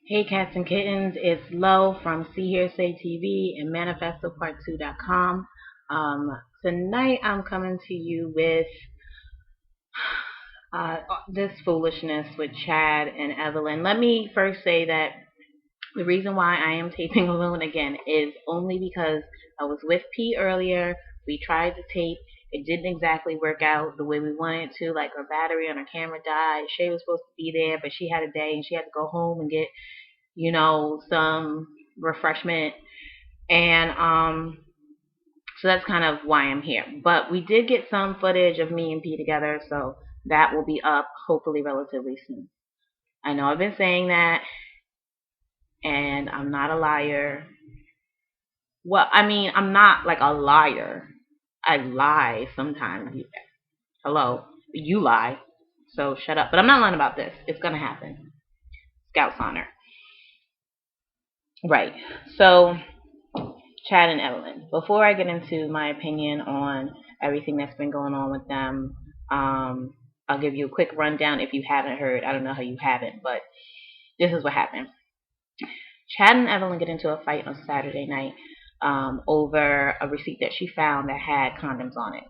Hey cats and kittens, it's Lo from SeeHearSayTV and ManifestoPart2.com. Tonight I'm coming to you with this foolishness with Chad and Evelyn. Let me first say that the reason why I am taping alone again is only because I was with P earlier. We tried to tape. It didn't exactly work out the way we wanted it to. Like, her battery on her camera died. Shay was supposed to be there, but she had a day and she had to go home and get some refreshment. And so that's kind of why I'm here. But we did get some footage of me and P together, so that will be up hopefully relatively soon. I know I've been saying that, and I'm not a liar. Well, I mean, I'm not like a liar. I lie sometimes. Hello, you lie. So shut up. But I'm not lying about this. It's gonna happen. Scout's honor. Right. So Chad and Evelyn. Before I get into my opinion on everything that's been going on with them, I'll give you a quick rundown if you haven't heard. I don't know how you haven't, but this is what happened. Chad and Evelyn get into a fight on Saturday night over a receipt that she found that had condoms on it.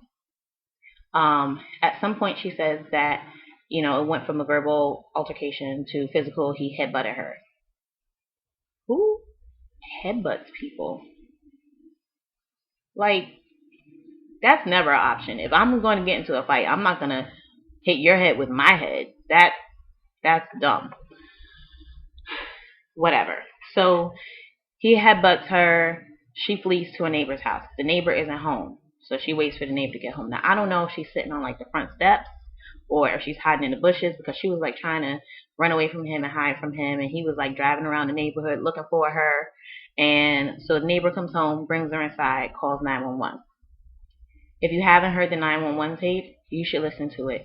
At some point, she says that, it went from a verbal altercation to physical. He headbutted her. Who headbutts people? Like, that's never an option. If I'm going to get into a fight, I'm not going to hit your head with my head. That's dumb. Whatever. So he headbutts her. She flees to a neighbor's house. The neighbor isn't home, so she waits for the neighbor to get home. Now, I don't know if she's sitting on like the front steps or if she's hiding in the bushes, because she was like trying to run away from him and hide from him, and he was like driving around the neighborhood looking for her. And so the neighbor comes home, brings her inside, calls 911. If you haven't heard the 911 tape, you should listen to it.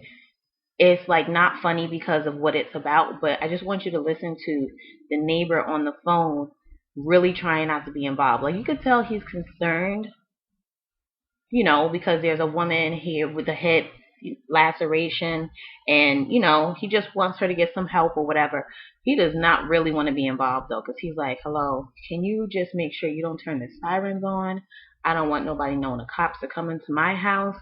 It's like not funny because of what it's about, but I just want you to listen to the neighbor on the phone really trying not to be involved. Like, you could tell he's concerned, because there's a woman here with a head laceration, and he just wants her to get some help or whatever. He does not really want to be involved though, because he's like, hello, can you just make sure you don't turn the sirens on? I don't want nobody knowing the cops are coming to my house.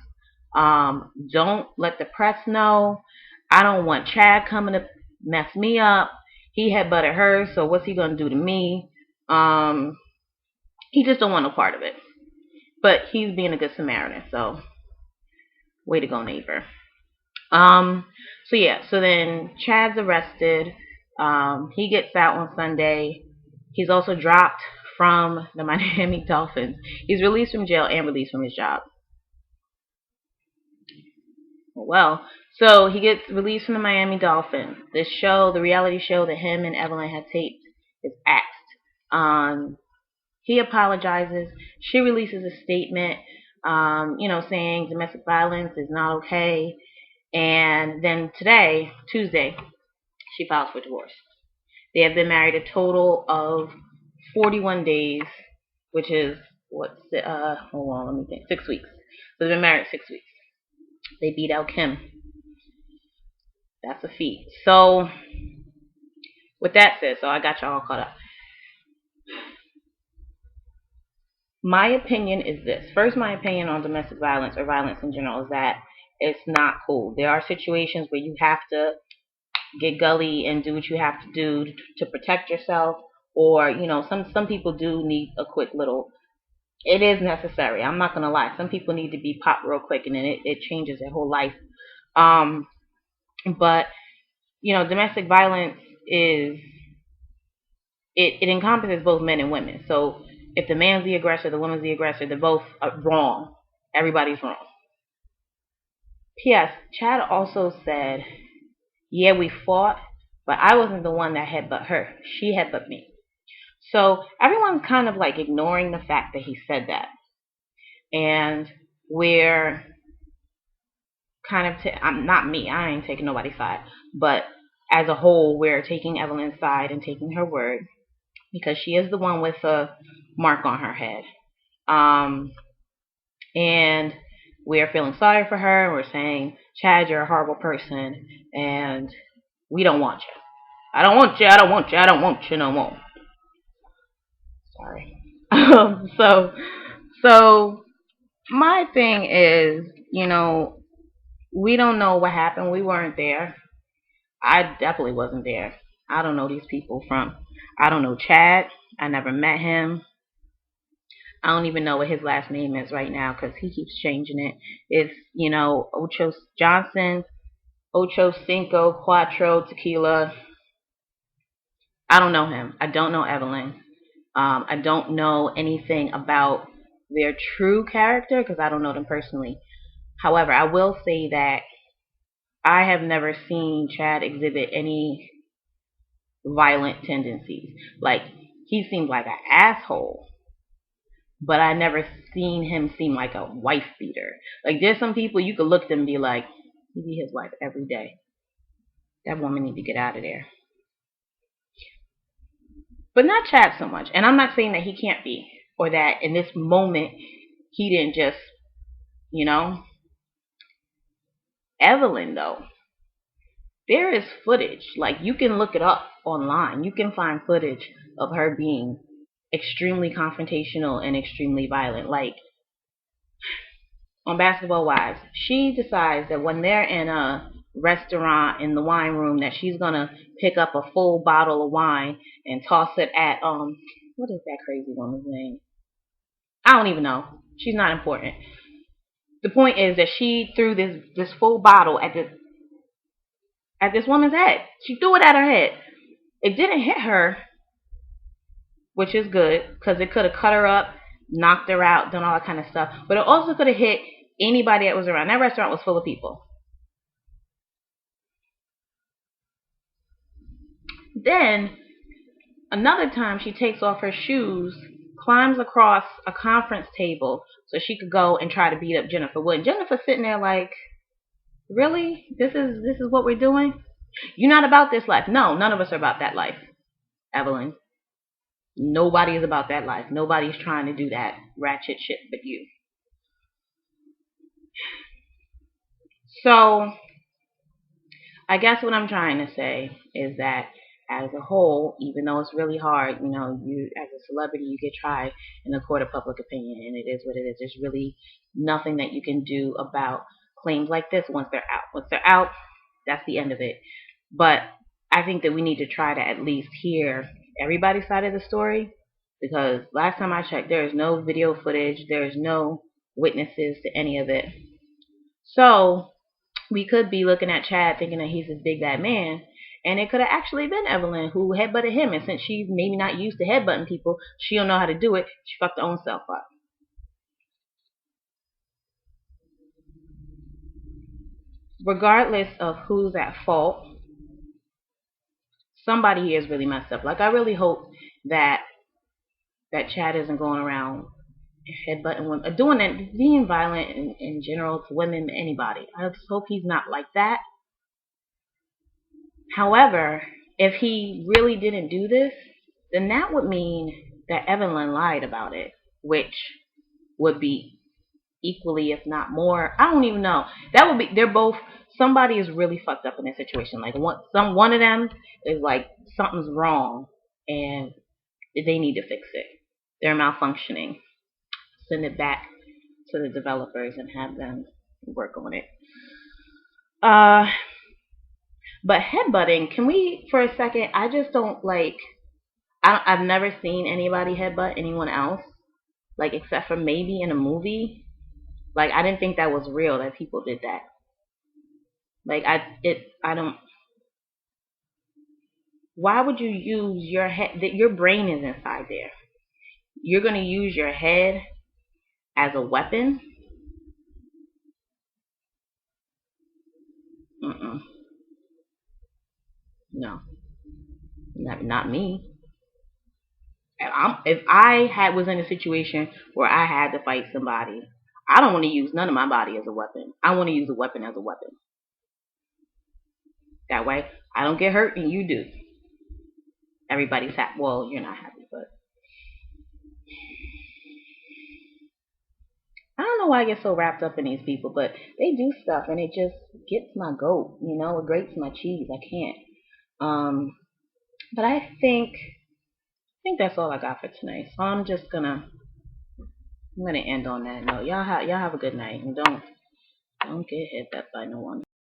Don't let the press know. I don't want Chad coming to mess me up. He headbutted her, so what's he gonna do to me? He just don't want no part of it. But he's being a good Samaritan, so way to go, neighbor. So then Chad's arrested. He gets out on Sunday. He's also dropped from the Miami Dolphins. He's released from jail and released from his job. Well, so he gets released from the Miami Dolphins. This show, the reality show that him and Evelyn had taped, is axed. He apologizes. She releases a statement, saying domestic violence is not okay. And then today, Tuesday, she files for divorce. They have been married a total of 41 days, which is, hold on, let me think, 6 weeks. So they've been married 6 weeks. They beat out Kim. That's a feat. So, with that said, I got y'all caught up. My opinion is this. First, my opinion on domestic violence or violence in general is that it's not cool. There are situations where you have to get gully and do what you have to do to protect yourself, or some people do need a quick little. It is necessary. I'm not gonna lie. Some people need to be popped real quick, and then it changes their whole life. But domestic violence is it encompasses both men and women. So if the man's the aggressor, the woman's the aggressor, they're both wrong. Everybody's wrong. P.S. Chad also said, yeah, we fought, but I wasn't the one that headbutt her. She headbutt me. So everyone's kind of like ignoring the fact that he said that. And we're kind of, I'm not me, I ain't taking nobody's side, but as a whole, we're taking Evelyn's side and taking her word, because she is the one with a mark on her head. And we're feeling sorry for her. We're saying, Chad, you're a horrible person, and we don't want you. I don't want you. I don't want you. I don't want you no more. Sorry. So, so my thing is, we don't know what happened. We weren't there. I definitely wasn't there. I don't know these people from. I don't know Chad. I never met him. I don't even know what his last name is right now because he keeps changing it. It's, Ocho Johnson, Ocho Cinco Cuatro Tequila. I don't know him. I don't know Evelyn. I don't know anything about their true character because I don't know them personally. However, I will say that I have never seen Chad exhibit any violent tendencies. Like, he seems like an asshole, but I never seen him seem like a wife beater. Like, there's some people you could look at them and be like, he be his wife every day. That woman need to get out of there. But not Chad so much. And I'm not saying that he can't be, or that in this moment he didn't just, you know. Evelyn, though, there is footage. Like, you can look it up online. You can find footage of her being extremely confrontational and extremely violent. Like, on Basketball Wives, she decides that when they're in a restaurant in the wine room that she's gonna pick up a full bottle of wine and toss it at what is that crazy woman's name? I don't even know. She's not important. The point is that she threw this full bottle at this woman's head. She threw it at her head. It didn't hit her, which is good because it could have cut her up, knocked her out, done all that kind of stuff. But it also could have hit anybody that was around. That restaurant was full of people. Then another time she takes off her shoes, climbs across a conference table so she could go and try to beat up Jennifer Wood. And Jennifer's sitting there like, really? This is what we're doing? You're not about this life. No, none of us are about that life, Evelyn. Nobody is about that life. Nobody's trying to do that ratchet shit but you. So, I guess what I'm trying to say is that as a whole, even though it's really hard, you as a celebrity, you get tried in a court of public opinion, and it is what it is. There's really nothing that you can do about claims like this once they're out. Once they're out, that's the end of it. But I think that we need to try to at least hear everybody's side of the story, because last time I checked, there is no video footage, there is no witnesses to any of it. So we could be looking at Chad thinking that he's this big bad man, and it could have actually been Evelyn who headbutted him. And since she's maybe not used to headbutting people, she don't know how to do it. She fucked her own self up. Regardless of who's at fault, somebody here is really messed up. Like, I really hope that Chad isn't going around headbutting women, doing that, being violent in general to women, anybody. I just hope he's not like that. However, if he really didn't do this, then that would mean that Evelyn lied about it, which would be equally, if not more. I don't even know. That would be. They're both. Somebody is really fucked up in this situation. Like, one of them is like, something's wrong and they need to fix it. They're malfunctioning. Send it back to the developers and have them work on it. But headbutting, can we for a second? I just don't like. I've never seen anybody headbutt anyone else, like, except for maybe in a movie. Like, I didn't think that was real that people did that. Like, I don't. Why would you use your head? Your brain is inside there. You're gonna use your head as a weapon? Mm-mm. No, not me. If I was in a situation where I had to fight somebody, I don't want to use none of my body as a weapon. I want to use a weapon as a weapon. That way, I don't get hurt and you do. Everybody's happy. Well, you're not happy, but I don't know why I get so wrapped up in these people, but they do stuff and it just gets my goat. It grates my cheese. I can't. But I think that's all I got for tonight. So I'm gonna end on that note. Y'all have a good night, and don't get hit up by no one.